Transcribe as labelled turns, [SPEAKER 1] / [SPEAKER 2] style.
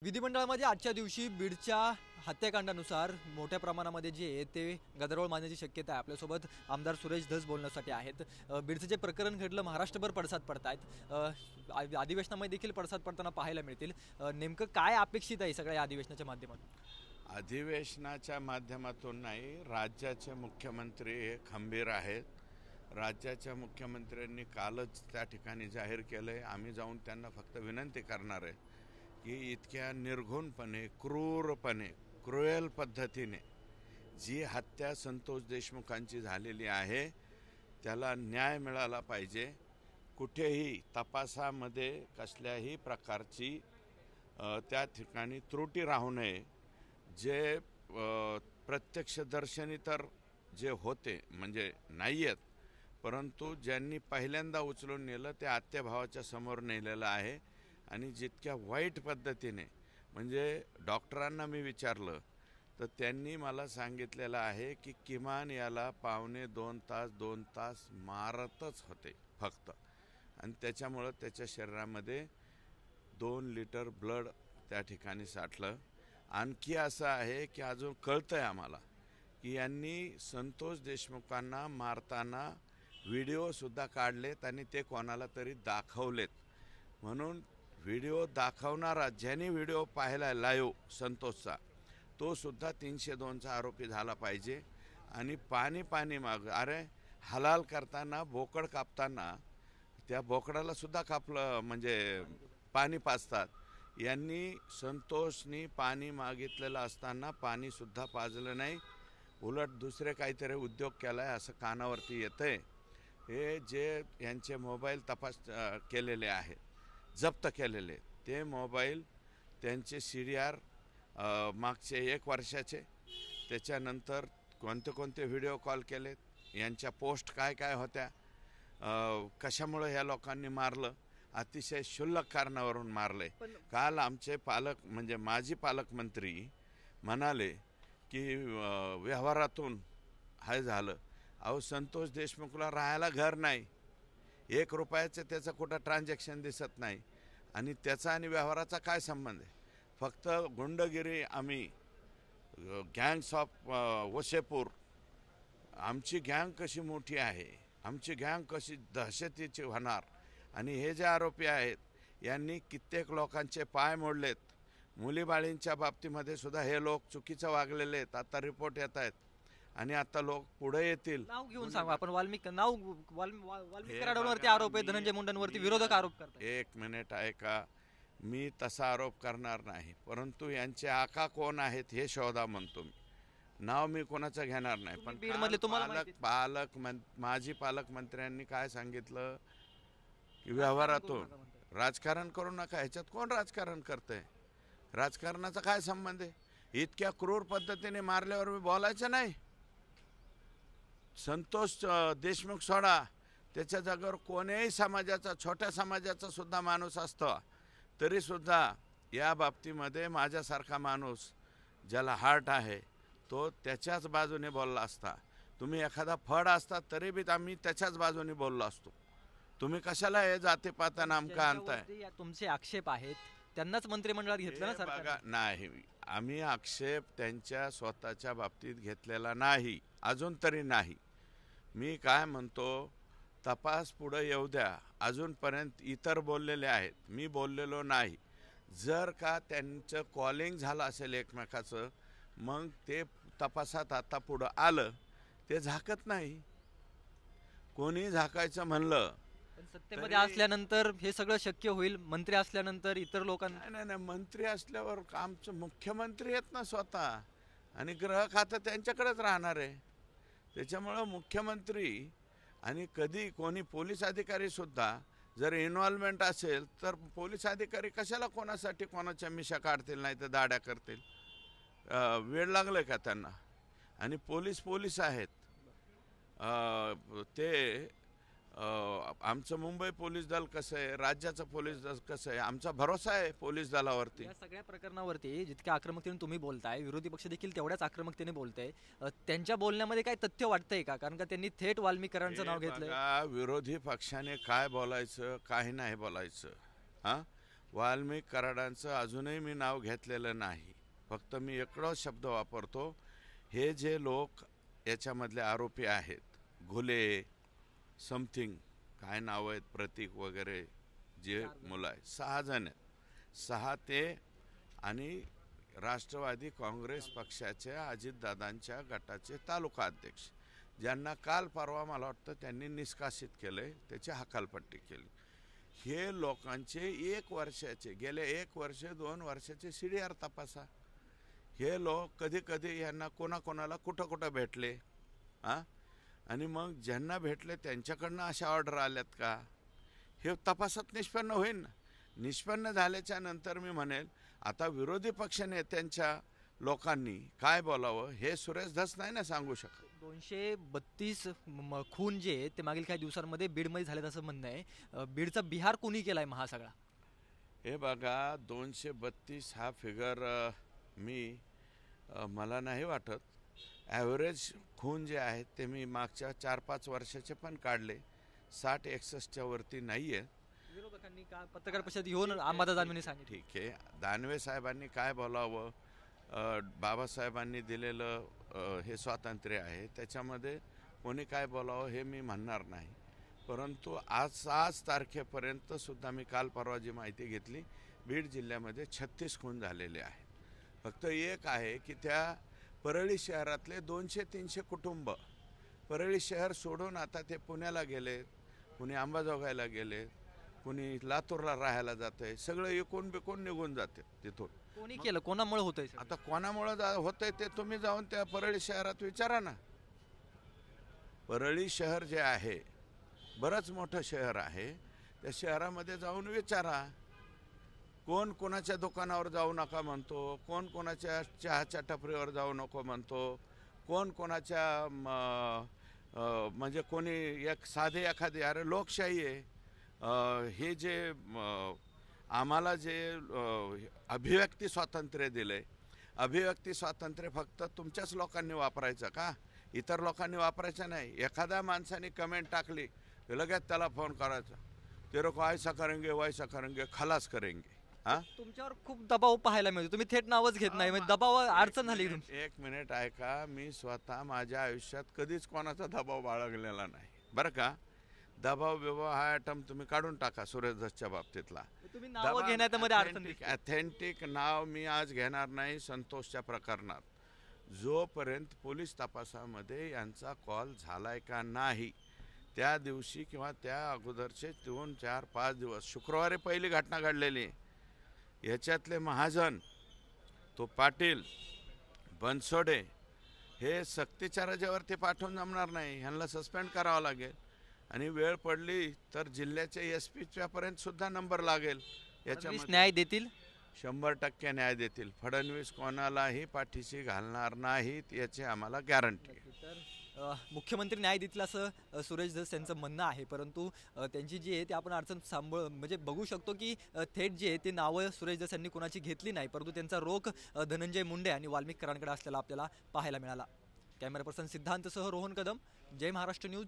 [SPEAKER 1] विधिमंडळामध्ये आजच्या दिवशी बीडच्या हत्याकांडानुसार मोठ्या प्रमाणामध्ये जे आहे ते गदारोळ मारण्याची शक्यता आहे। आपल्यासोबत आमदार सुरेश धस बोलण्यासाठी आहेत। बीडचं जे प्रकरण घडलं महाराष्ट्रभर पडसाद पडतायत, अधिवेशनामध्ये देखील पडसाद पडताना पाहायला मिळतील। नेमकं काय अपेक्षित आहे सगळ्या अधिवेशनाच्या माध्यमातून?
[SPEAKER 2] अधिवेशनाच्या माध्यमातून नाही, राज्याचे मुख्यमंत्री हे खंबीर आहेत। राज्याच्या मुख्यमंत्र्यांनी कालच त्या ठिकाणी जाहीर केलंय, आम्ही जाऊन त्यांना फक्त विनंती करणार आहे की इतक्या निर्घृणपणे, क्रूरपणे, क्रुएल पद्धतीने जी हत्या संतोष देशमुखांची झालेली आहे त्याला न्याय मिळाला पाहिजे। कुठेही तपासामध्ये कसल्याही प्रकारची त्या ठिकाणी त्रुटी राहू नये। जे प्रत्यक्षदर्शनी तर जे होते म्हणजे नाही आहेत, परंतु ज्यांनी पहिल्यांदा उचलून नेलं ते आत्याभावाच्या समोर नेलेलं आहे। आणि जितक्या वाईट पद्धतीने, म्हणजे डॉक्टरांना मी विचारलं तर त्यांनी मला सांगितलेलं आहे की किमान याला पावणे 2 तास मारतच होते फक्त, आणि त्याच्यामुळं त्याच्या शरीरामध्ये 2 लिटर ब्लड त्या ठिकाणी साठलं। आणखी असं आहे की अजून कळतंय आम्हाला की यांनी संतोष देशमुखांना मारताना व्हिडिओसुद्धा काढलेत आणि ते कोणाला तरी दाखवलेत। म्हणून व्हिडिओ दाखवणारा, ज्याने व्हिडिओ पाहिला लाईव्ह संतोषचा, तो सुद्धा 302चा आरोपी झाला पाहिजे। आणि पाणी माग, अरे हलाल करताना, बोकड कापताना त्या बोकडाला सुद्धा कापलं, म्हणजे पाणी पाजतात। यांनी संतोषनी पाणी मागितलेलं असताना पाणीसुद्धा पाजलं नाही, उलट दुसरे काहीतरी उद्योग केला आहे असं कानावरती येतंय। हे जे यांचे मोबाईल तपास केलेले आहेत, जप्त केलेले, ते मोबाईल त्यांचे CDR मागचे 1 वर्षाचे, त्याच्यानंतर कोणते व्हिडिओ कॉल केलेत, यांच्या पोस्ट काय होत्या, कशामुळे ह्या लोकांनी मारलं, अतिशय क्षुल्लक कारणावरून मारले। काल आमचे पालक, म्हणजे माजी पालकमंत्री म्हणाले की व्यवहारातून हाय झालं। अहो, संतोष देशमुखला राहायला घर नाही, 1 रुपयाचं त्याचं कुठं ट्रान्झॅक्शन दिसत नाही, आणि त्याचा आणि व्यवहाराचा काय संबंध आहे? फक्त गुंडगिरी, आम्ही गँग्स ऑफ वशेपूर, आमची गँग कशी मोठी आहे, आमची गँग कशी दहशतीची होणार, आणि हे जे आरोपी आहेत यांनी कित्येक लोकांचे पाय मोडलेत। मुलीबाळींच्या बाबतीमध्ये सुद्धा हे लोक चुकीचं वागलेले आहेत। आता रिपोर्ट येत आहेत आणि आता लोक पुढे येतील।
[SPEAKER 1] नाव घेऊन सांगा आपण, वाल्मिकी कराडावरती आरोप आहे, धनंजय मुंडेंवरती विरोधक आरोप करतात।
[SPEAKER 2] 1 मिनिट ऐका, मी तसा आरोप करणार नाही, परंतु यांचे आका कोण आहेत हे शोधा म्हणतो मी। नाव मी कोणाचं घेणार नाही, पण माजी पालकमंत्र्यांनी काय सांगितलं की व्यवहारातून राजकारण करू नका। ह्याच्यात कोण राजकारण करतंय? राजकारणाचा काय संबंध आहे? इतक्या क्रूर पद्धतीने मारल्यावर मी बोलायचं नाही? संतोष देशमुख सोडा, त्याच्या जागेवर कोणीही समाजाचा, छोट्या समाजाचा सुद्धा माणूस असतो, तरीसुद्धा या बाबतीमध्ये माझ्यासारखा माणूस ज्याला हार्ट आहे तो त्याच्याच बाजूने बोलला असता। तुम्ही एखादा फड असता तरी बी आम्ही त्याच्याच बाजूने बोललो असतो। तुम्ही कशाला हे जातीपाता नामका आणताय?
[SPEAKER 1] तुमचे आक्षेप आहेत, त्यांनाच मंत्रिमंडळात घेतलं ना सरकार?
[SPEAKER 2] नाही, आम्ही आक्षेप त्यांच्या स्वतःच्या बाबतीत घेतलेला नाही, अजून तरी नाही। मी काय म्हणतो, तपास पुढे येऊ द्या। अजूनपर्यंत इतर बोललेले आहेत, मी बोललेलो नाही। जर का त्यांचं कॉलिंग झालं असेल एकमेकाचं, मग ते तपासात आता पुढं आलं, ते झाकत नाही। कोणी झाकायचं म्हणलं,
[SPEAKER 1] सत्तेमध्ये असल्यानंतर हे सगळं शक्य होईल, मंत्री असल्यानंतर इतर लोकांना
[SPEAKER 2] नाही, मंत्री असल्यावर आमचे मुख्यमंत्री आहेत ना स्वतः, आणि गृह खातं त्यांच्याकडेच राहणार आहे। त्याच्यामुळं मुख्यमंत्री आणि कधी कोणी पोलीस अधिकारी सुद्धा जर इन्व्हॉल्वमेंट असेल तर पोलीस अधिकारी कशाला कोणासाठी कोणाच्या मिशा काढतील, नाही तर दाड्या करतील? वेळ लागलं का त्यांना? आणि पोलीस आहेत ते। आमचं मुंबई पोलीस दल कसं आहे, राज्याचं पोलीस दल कसं आहे, आमचा भरोसा आहे पोलीस दलावरती।
[SPEAKER 1] या सगळ्या प्रकरणावरती जितक्या आक्रमकतेने तुम्ही बोलताय, विरोधी पक्ष देखील तेवढ्याच आक्रमकतेने बोलताय। त्यांच्या बोलण्यामध्ये काय तथ्य वाटतंय का? कारण का त्यांनी थेट वाल्मिकीकरांचं नाव घेतलंय।
[SPEAKER 2] विरोधी पक्षाने काय बोलायचं, काही नाही बोलायचं। वाल्मिक कराडांचं अजूनही मी नाव घेतलेलं नाही. फक्त मी एकडोच शब्द वापरतो, हे जे लोक याच्यामधले आरोपी आहेत, घुले समथिंग काय नाव आहेत, प्रतीक वगैरे जे मुलं आहेत, 6 जण आहेत. 6 ते आणि राष्ट्रवादी काँग्रेस पक्षाच्या अजितदादांच्या गटाचे तालुका अध्यक्ष, ज्यांना काल परवा मला वाटतं त्यांनी निष्कासित केले, त्याची हकालपट्टी केली. हे लोकांचे 1 वर्षाचे, गेले 1 वर्ष 2 वर्षाचे CDR तपासा. हे लोक कधी कधी यांना कोणाकोणाला कुठं कुठं भेटले आणि मग ज्यांना भेटले त्यांच्याकडनं अशा ऑर्डर आल्यात का, हे तपासात निष्पन्न होईल ना. निष्पन्न झाल्याच्या नंतर मी म्हणेल आता विरोधी पक्ष नेत्यांच्या लोकांनी काय बोलावं हे सुरेश धस नाही ना सांगू शकत.
[SPEAKER 1] 232 खून जे आहेत ते मागील काही दिवसांमध्ये बीडमध्ये झालेत असं म्हणणं आहे. बीडचा बिहार कोणी केलाय महा सगळा?
[SPEAKER 2] हे बघा, 232 हा फिगर मला नाही वाटत. ॲव्हरेज खून जे आहेत ते मी मागच्या 4-5 वर्षाचे पण काढले, 60-61च्या वरती नाही आहे.
[SPEAKER 1] विरोधकांनी का पत्रकार परिषद घेऊन अंबादास दानवेंनी सांगितलं.
[SPEAKER 2] ठीक आहे, दानवे साहेबांनी काय बोलावं, बाबासाहेबांनी दिलेलं हे स्वातंत्र्य आहे, त्याच्यामध्ये कोणी काय बोलावं हे मी म्हणणार नाही. परंतु आज तारखेपर्यंत सुद्धा मी काल परवा जी माहिती घेतली, बीड जिल्ह्यामध्ये 36 खून झालेले आहेत. फक्त एक आहे की त्या परळी शहरातले 200-300 कुटुंब परळी शहर सोडून आता ते पुण्याला गेलेत, कुणी अंबाजोगाईला गेलेत, कुणी लातूरला राहायला जातंय, सगळं एकूण बिकून निघून जाते तिथून.
[SPEAKER 1] कोणी केलं, कोणामुळे होतंय?
[SPEAKER 2] आता कोणामुळं होतंय ते तुम्ही जाऊन त्या परळी शहरात विचारा ना. परळी शहर जे आहे बरंच मोठं शहर आहे, त्या शहरामध्ये जाऊन विचारा. कोण कोणाच्या दुकानावर जाऊ नका म्हणतो, कोण कोणाच्या चहाच्या टपरीवर जाऊ नको म्हणतो, कोण कोणाच्या म्हणजे कोणी एक साधे एखादी, अरे लोकशाही आहे. हे जे आम्हाला जे अभिव्यक्ती स्वातंत्र्य दिले, अभिव्यक्ती स्वातंत्र्य फक्त तुमच्याच लोकांनी वापरायचं का, इतर लोकांनी वापरायचं नाही. एखाद्या माणसाने कमेंट टाकली लगेच त्याला फोन करायचा, ते लोक ऐसा करेंगे वैसा करेंगे, खलास करेंगे.
[SPEAKER 1] तुमच्यावर खूप दबाव पाहायला मिळतो, तुम्ही थेट नावच घेत नाही, म्हणजे दबाव अडचण झाली.
[SPEAKER 2] एक मिनिट ऐका, मी स्वतः माझ्या आयुष्यात कधीच कोणाचा दबाव बाळगलेला नाही बरं का. दबाव बिबाव हा आयटम तुम्ही काढून टाका सुरेश धसच्या बाबतीतला.
[SPEAKER 1] तुम्ही नाव घेण्यामध्ये अडचण दिसते.
[SPEAKER 2] ऑथेंटिक नाव मी आज घेणार नाही संतोषच्या प्रकरणात, जोपर्यंत पोलीस तपासामध्ये यांचा कॉल झालाय का नाही, त्या दिवशी किंवा त्या अगोदरचे 2, 4, 5 दिवस, शुक्रवारी पहिली घटना घडलेली, याच्यातले महाजन, तो पाटील, बनसोडे, हे सक्तीच्या रजेवरती पाठवून जमणार नाही, ह्यांना सस्पेंड करावं लागेल. आणि वेळ पडली तर जिल्ह्याच्या SP पर्यंत सुद्धा नंबर लागेल.
[SPEAKER 1] याच्यामध्ये न्याय देतील,
[SPEAKER 2] 100% न्याय देतील. फडणवीस कोणालाही पाठीशी घालणार नाहीत याची आम्हाला गॅरंटी आहे.
[SPEAKER 1] मुख्यमंत्री न्याय देतील असं सुरेश धस यांचं म्हणणं आहे. परंतु त्यांची जी आहे ते आपण अडचण म्हणजे बघू शकतो की थेट जे आहे ते नावं सुरेश धस यांनी कोणाची घेतली नाही, परंतु त्यांचा रोख धनंजय मुंडे आणि वाल्मिक कराडांकडे असलेला आपल्याला पाहायला मिळाला. कॅमेरा पर्सन सिद्धांतसह रोहन कदम, जय महाराष्ट्र न्यूज.